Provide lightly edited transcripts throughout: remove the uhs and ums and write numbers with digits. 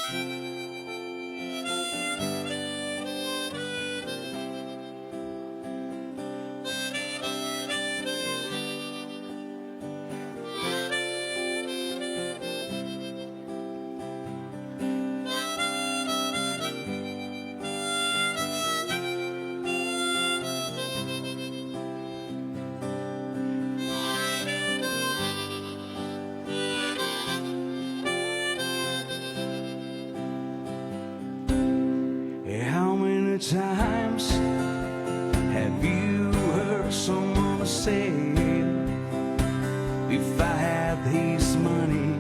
How many times have you heard someone say, if I had his money,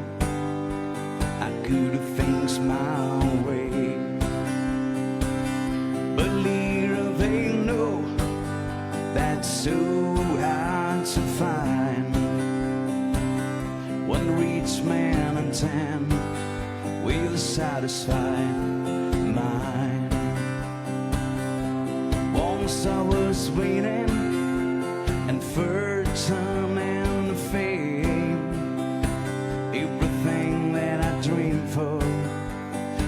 I could have things my way? But little they know that's so hard to find. One rich man and 10 with a satisfied mind. Once I was waiting and fortune and fame, everything that I dreamed for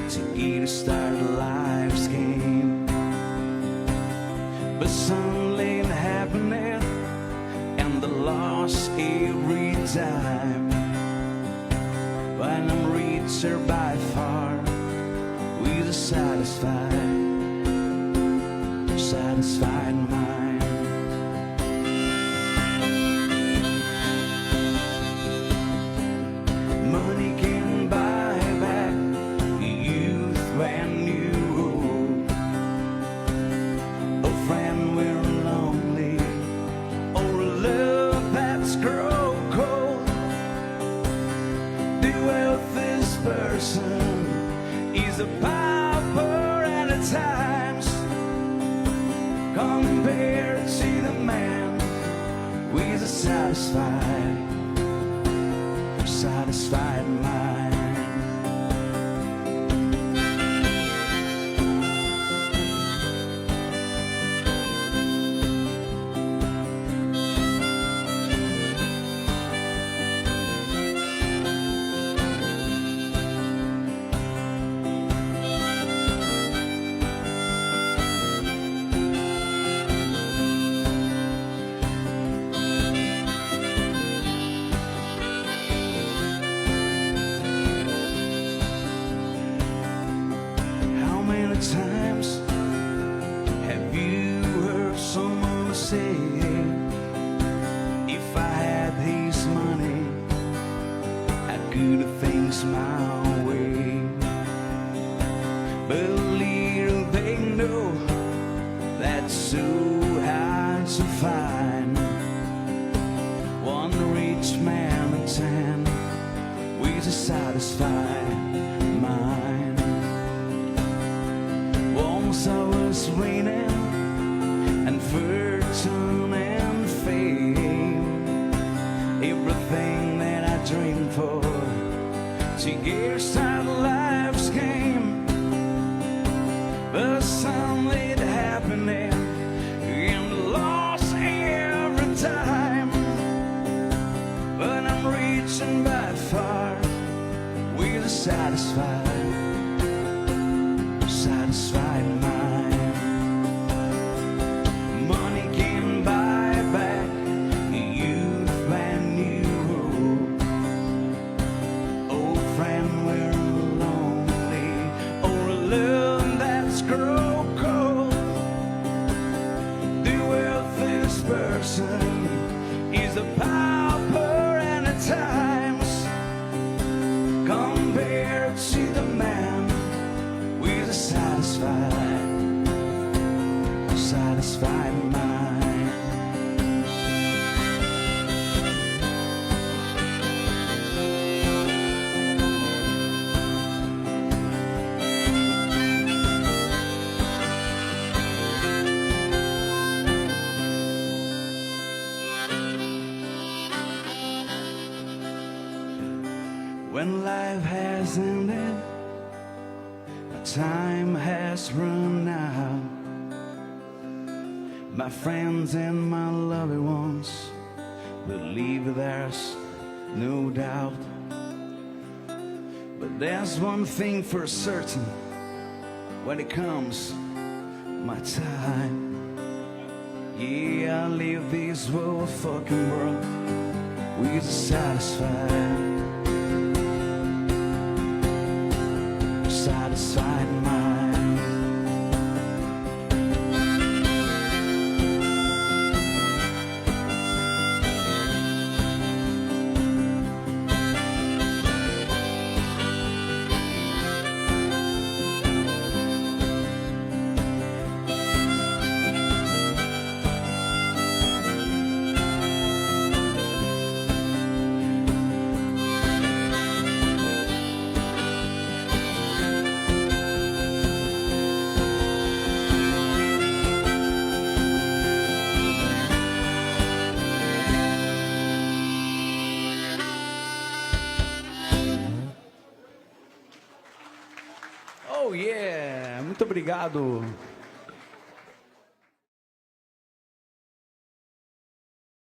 to get a start of life's game. But suddenly it happened and the loss every time. When I'm richer by far with a satisfied mind. Money can buy back youth when you old. A friend when lonely, or a love that's grown cold. The wealthiest person is a pauper at a times, compared to the man with a satisfied mind. Times have you heard someone say, if I had his money, I could have things my way? But little they know that's so hard to find. One rich man and 10 with a satisfied mind. Once I was waiting and fortune and fame, everything that I dreamed for to get a start of life's game. But suddenly it happened and lost every time. But I'm reaching by far with a satisfied mind. Money can buy back youth when you old. Old friend we're lonely, or a love that's grown cold. The wealthiest person is a pauper and at times, compared to the man with a satisfied mind. When life has ended, time has run out. My friends and my loved ones believe there's no doubt. But There's one thing for certain, when it comes my time, yeah, I'll leave this world fucking world with a satisfied mind. Oh yeah, muito obrigado.